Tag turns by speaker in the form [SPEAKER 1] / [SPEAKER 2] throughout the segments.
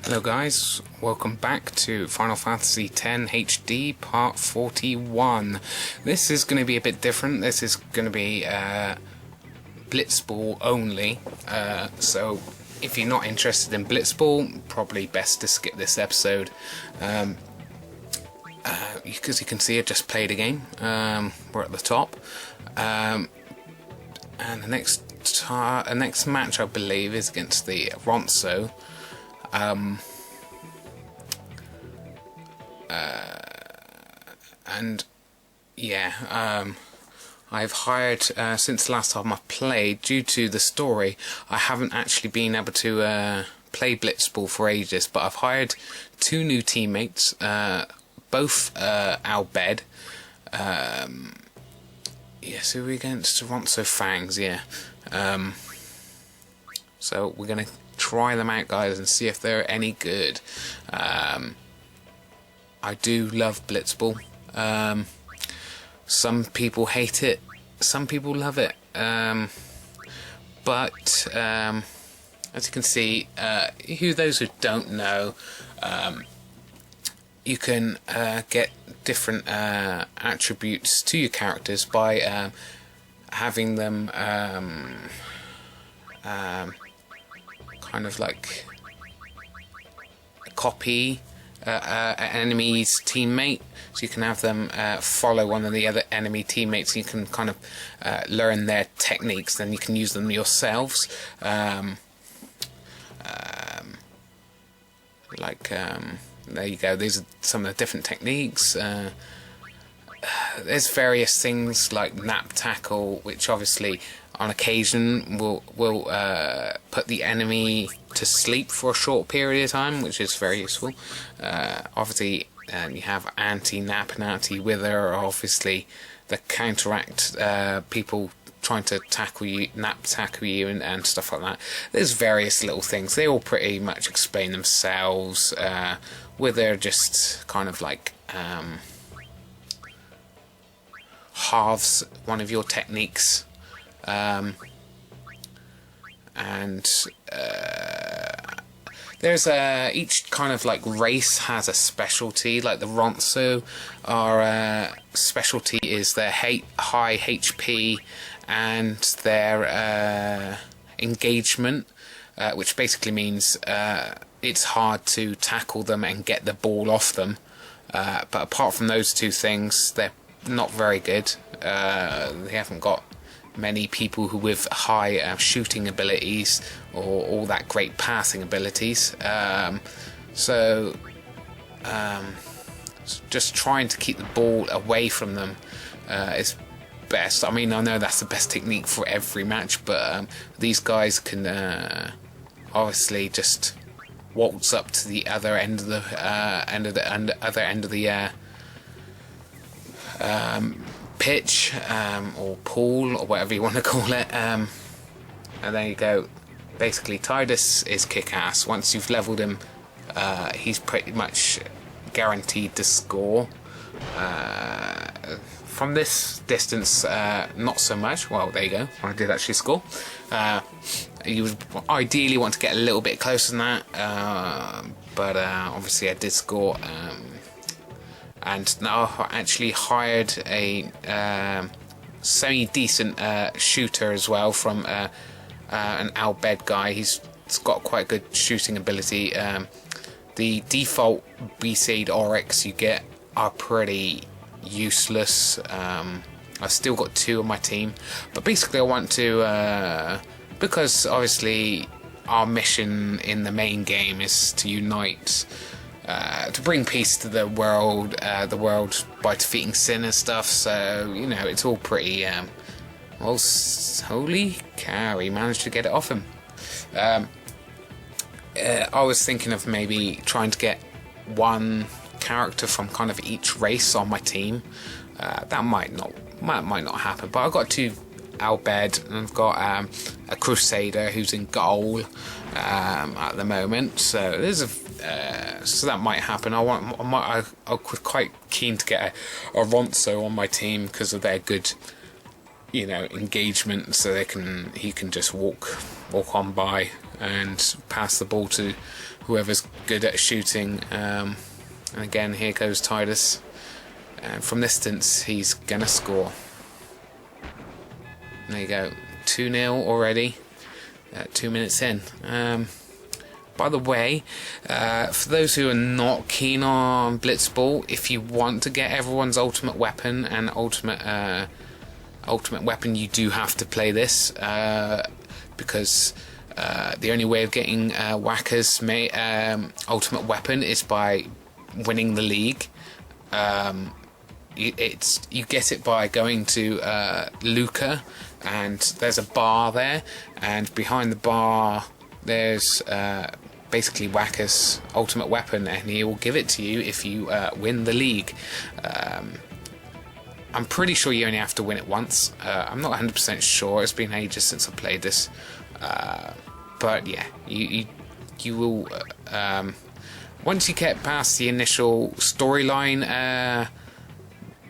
[SPEAKER 1] Hello guys, welcome back to Final Fantasy X HD Part 41. This is going to be a bit different. This is going to be Blitzball only, so if you're not interested in Blitzball, probably best to skip this episode, because you can see I just played a game. We're at the top, and the next match I believe is against the Ronso. And yeah, I've hired, since the last time I played, due to the story, I haven't actually been able to play Blitzball for ages, but I've hired two new teammates, both Albed. Yes, who are we against? Ronso Fangs, yeah. So we're going to try them out, guys, and see if they're any good. I do love Blitzball. Some people hate it, some people love it. But as you can see, those who don't know, you can get different attributes to your characters by having them kind of like copy an enemy's teammate, so you can have them follow one of the other enemy teammates. You can kind of learn their techniques, then you can use them yourselves. There you go. These are some of the different techniques. There's various things like nap tackle, which obviously on occasion will put the enemy to sleep for a short period of time, which is very useful. Obviously, you have anti-nap and anti-wither, obviously, that counteract people trying to nap tackle you and stuff like that. There's various little things. They all pretty much explain themselves. Wither just kind of like halves one of your techniques. There's each kind of like race has a specialty. Like the Ronso, our specialty is their high HP and their engagement, which basically means it's hard to tackle them and get the ball off them. But apart from those two things, they're not very good. They haven't got many people who with high shooting abilities or all that great passing abilities. So just trying to keep the ball away from them is best. I mean, I know that's the best technique for every match, but these guys can obviously just waltz up to the other end of the other end of the pitch, or pool, or whatever you want to call it, and there you go. Basically, Tidus is kick-ass. Once you've leveled him, he's pretty much guaranteed to score. From this distance, not so much. Well, there you go. I did actually score. You would ideally want to get a little bit closer than that, but obviously I did score. And now I actually hired a semi-decent shooter as well from an Albed guy. He's got quite good shooting ability. The default B-Seed Oryx you get are pretty useless. I've still got two on my team, but basically I want to, because obviously our mission in the main game is to unite, to bring peace to the world by defeating sin and stuff. So you know, it's all pretty. Well, holy cow, he managed to get it off him. I was thinking of maybe trying to get one character from kind of each race on my team. That might not happen, but I've got two Albed and I've got a Crusader who's in goal at the moment. So there's so that might happen. I'm quite keen to get a Ronso on my team because of their good, engagement. So he can just walk on by and pass the ball to whoever's good at shooting. And again, here goes Tidus. And from distance, he's gonna score. There you go, 2-0 already. 2 minutes in. By the way, for those who are not keen on Blitzball, if you want to get everyone's ultimate weapon and ultimate weapon, you do have to play this, because the only way of getting Whacker's ultimate weapon is by winning the league. You get it by going to Luca, and there's a bar there, and behind the bar there's basically Whacker's ultimate weapon, and he will give it to you if you win the league. I'm pretty sure you only have to win it once. I'm not 100% sure. It's been ages since I played this, but yeah, you will once you get past the initial storyline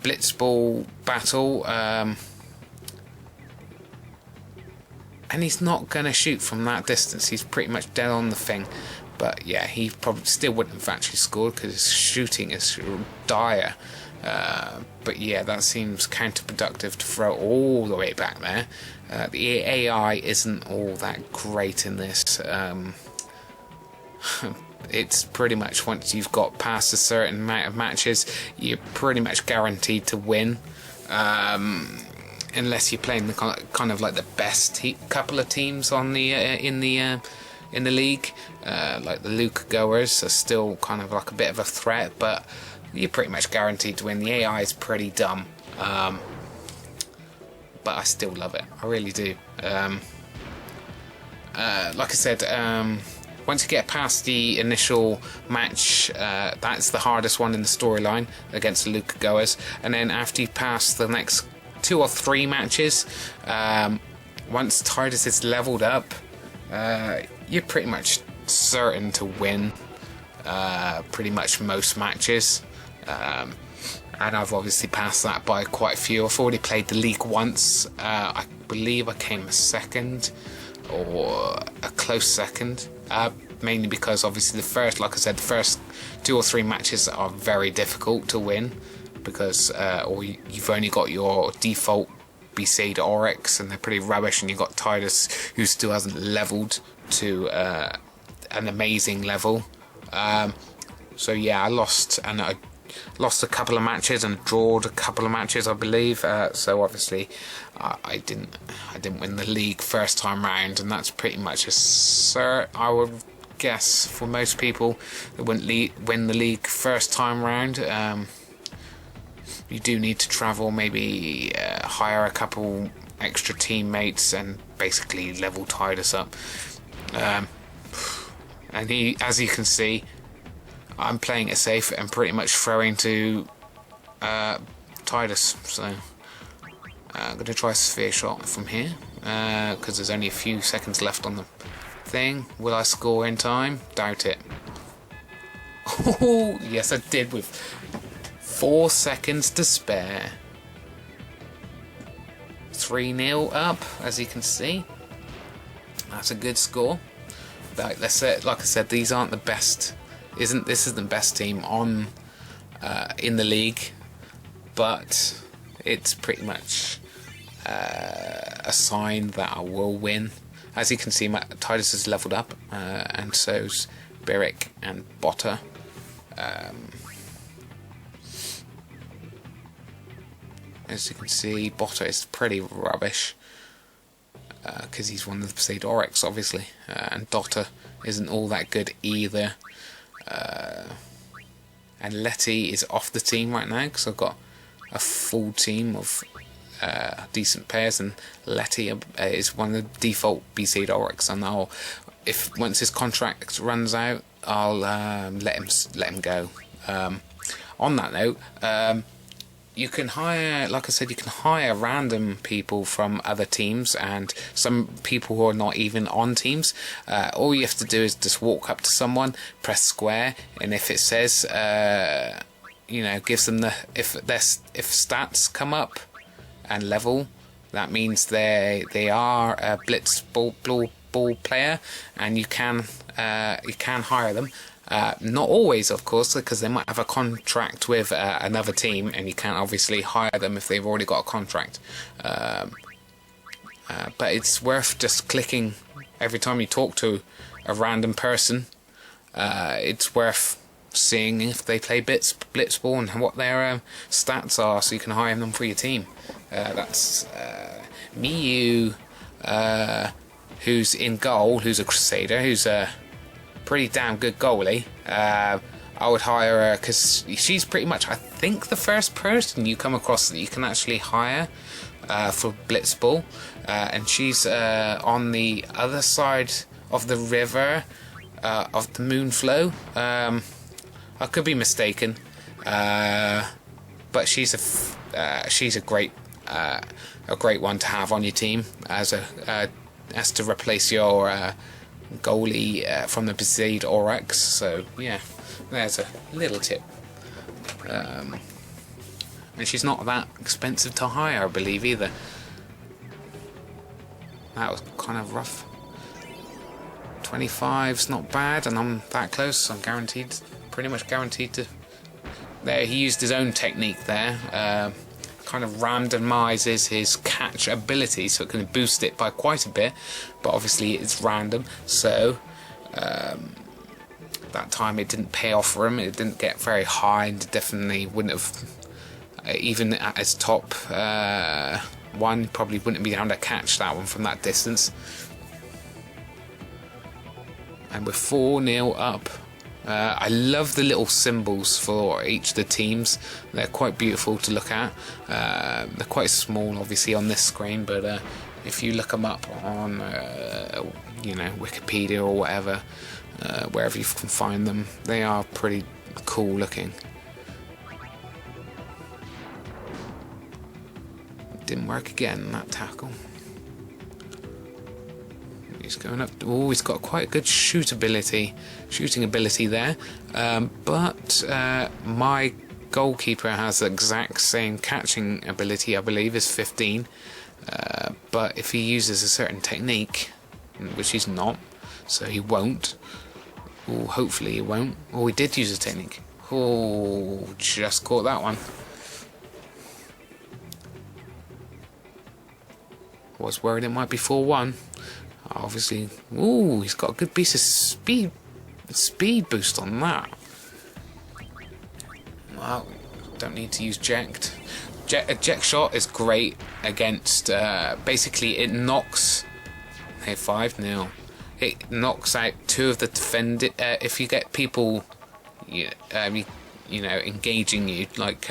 [SPEAKER 1] Blitzball battle, and he's not going to shoot from that distance. He's pretty much dead on the thing. But yeah, he probably still wouldn't have actually scored because his shooting is dire. But yeah, that seems counterproductive to throw all the way back there. The AI isn't all that great in this. It's pretty much once you've got past a certain amount of matches, you're pretty much guaranteed to win. Unless you're playing the kind of like the best couple of teams on the in the league, like the Luke goers are still kind of like a bit of a threat, but you're pretty much guaranteed to win. The AI is pretty dumb, but I still love it. I really do. Like I said, once you get past the initial match, that's the hardest one in the storyline against the Luke goers, and then after you pass the next 2 or 3 matches, once Tidus is leveled up, you're pretty much certain to win pretty much most matches, and I've obviously passed that by quite a few. I've already played the league once. I believe I came a second or a close second, mainly because obviously the first 2 or 3 matches are very difficult to win, because or you've only got your default BC'd Oryx and they're pretty rubbish, and you've got Tidus who still hasn't leveled to an amazing level. So yeah, I lost a couple of matches and drawed a couple of matches, I believe. So obviously I didn't win the league first time round, and that's pretty much a cert, I would guess, for most people that wouldn't win the league first time round. You do need to travel, maybe hire a couple extra teammates and basically level Tidus up. And as you can see, I'm playing it safe and pretty much throwing to Tidus. So I'm going to try a sphere shot from here, because there's only a few seconds left on the thing. Will I score in time? Doubt it. Oh, yes I did, with 4 seconds to spare. 3-0 up, as you can see. That's a good score. Like I said, these aren't the best. This isn't the best team on in the league, but it's pretty much a sign that I will win. As you can see, Tidus has leveled up, and so's Beric and Botter. As you can see, Botter is pretty rubbish, because he's one of the Pseud Oryx, obviously, and Dotter isn't all that good either. And Letty is off the team right now, because I've got a full team of decent pairs, and Letty is one of the default BC'd Oryx, and once his contract runs out, I'll let him go. On that note, you can hire, like I said, you can hire random people from other teams, and some people who are not even on teams. All you have to do is just walk up to someone, press square, and if it says, gives them if stats come up and level, that means they are a Blitzball Blitzball player, and you can hire them. Not always, of course, because they might have a contract with another team, and you can't obviously hire them if they've already got a contract. But it's worth just clicking every time you talk to a random person. It's worth seeing if they play Blitzball and what their stats are, so you can hire them for your team. That's Miyu, who's in goal, who's a Crusader, who's a pretty damn good goalie. I would hire her because she's pretty much, I think, the first person you come across that you can actually hire for Blitzball, and she's on the other side of the river of the Moonflow. I could be mistaken, but she's a great one to have on your team as to replace your goalie from the Besaid Oryx. So yeah, there's a little tip. And she's not that expensive to hire, I believe, either. That was kind of rough. 25's not bad, and I'm that close. I'm guaranteed, pretty much guaranteed to. There, he used his own technique there. Kind of randomizes his catch ability, so it can boost it by quite a bit, but obviously it's random, so that time it didn't pay off for him. It didn't get very high, and definitely wouldn't have, even at his top one, probably wouldn't be able to catch that one from that distance. And we're 4-0 up. I love the little symbols for each of the teams. They're quite beautiful to look at. They're quite small, obviously, on this screen, but if you look them up on, Wikipedia or whatever, wherever you can find them, they are pretty cool looking. Didn't work again, that tackle. He's going up. Oh, he's got quite good shooting ability there. But my goalkeeper has the exact same catching ability, I believe, is 15. But if he uses a certain technique, which he's not, so he won't. Oh, hopefully he won't. Oh, he did use a technique. Oh, just caught that one. Was worried it might be 4-1. Obviously, ooh, he's got a good piece of speed boost on that. Well, don't need to use Ject. A Ject shot is great against, basically it knocks, hey, 5-0. It knocks out two of the defended, if you get people, engaging you, like,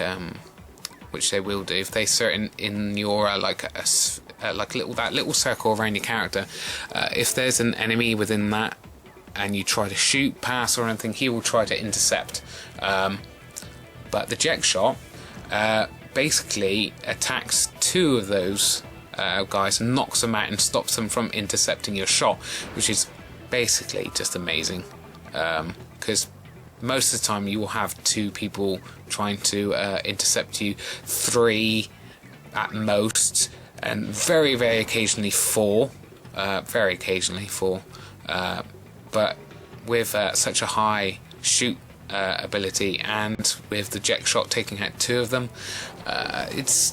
[SPEAKER 1] which they will do, if they certain in your, like that little circle around your character, if there's an enemy within that and you try to shoot, pass or anything, he will try to intercept. But the Ject shot basically attacks two of those guys and knocks them out and stops them from intercepting your shot, which is basically just amazing, because most of the time you will have two people trying to intercept you, 3 at most, and very, very occasionally 4. But with such a high shoot ability, and with the Ject shot taking out 2 of them,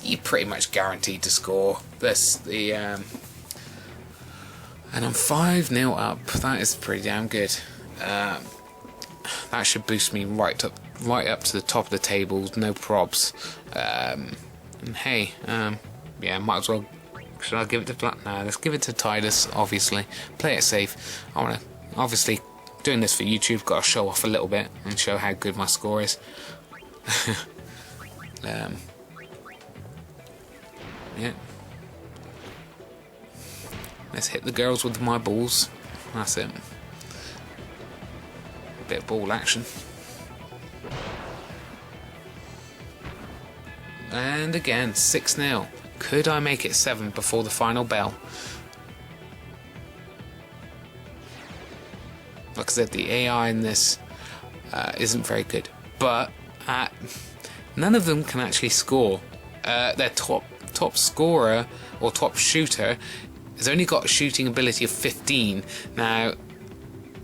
[SPEAKER 1] you're pretty much guaranteed to score. And I'm 5-0 up. That is pretty damn good. That should boost me right up to the top of the table, no probs. And hey, yeah, might as well. Should I give it to No, let's give it to Tidus, obviously. Play it safe. I want to, obviously, doing this for YouTube, got to show off a little bit and show how good my score is. Yeah. Let's hit the girls with my balls. That's it. Bit of ball action. And again, 6-0. Could I make it 7 before the final bell? Like I said, the AI in this isn't very good, but none of them can actually score. Their top scorer or top shooter has only got a shooting ability of 15. Now,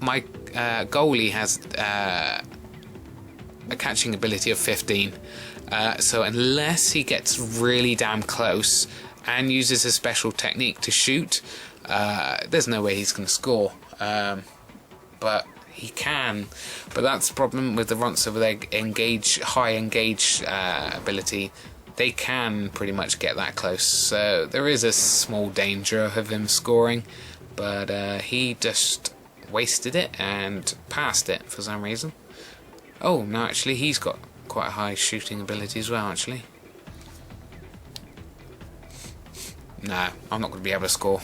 [SPEAKER 1] my goalie has a catching ability of 15. So unless he gets really damn close and uses a special technique to shoot, there's no way he's going to score. But he can. But that's the problem with the Ronso with their high engage ability. They can pretty much get that close. So there is a small danger of him scoring. But he just wasted it and passed it for some reason. Oh, no, actually, he's got quite a high shooting ability as well, actually. No, I'm not going to be able to score.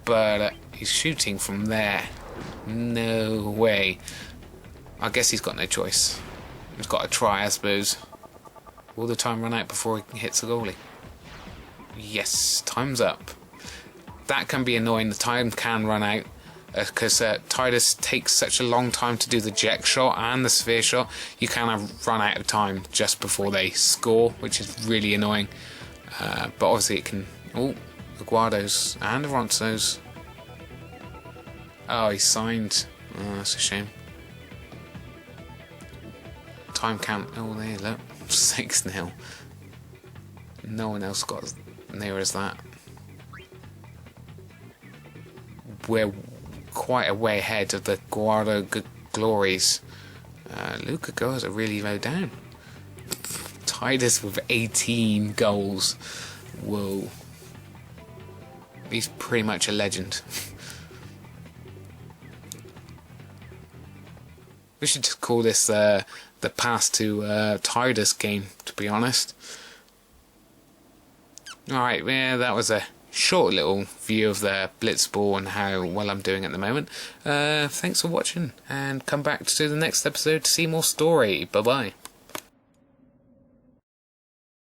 [SPEAKER 1] But he's shooting from there. No way. I guess he's got no choice. He's got to try, I suppose. Will the time run out before he hits the goalie? Yes, time's up. That can be annoying. The time can run out. Because Tidus takes such a long time to do the jet shot and the sphere shot, you kind of run out of time just before they score, which is really annoying. But obviously it can... Oh, the Guardos and the Ronsos. Oh, he signed. Oh, that's a shame. Time count. Oh, there you look. 6-0. No one else got as near as that. We're quite a way ahead of the Guardo glories. Luka goes are really low down. Tidus with 18 goals. Whoa. He's pretty much a legend. We should just call this the pass to Tidus game, to be honest. Alright, yeah, that was a short little view of the Blitzball and how well I'm doing at the moment. Thanks for watching, and come back to the next episode to see more story. Bye bye.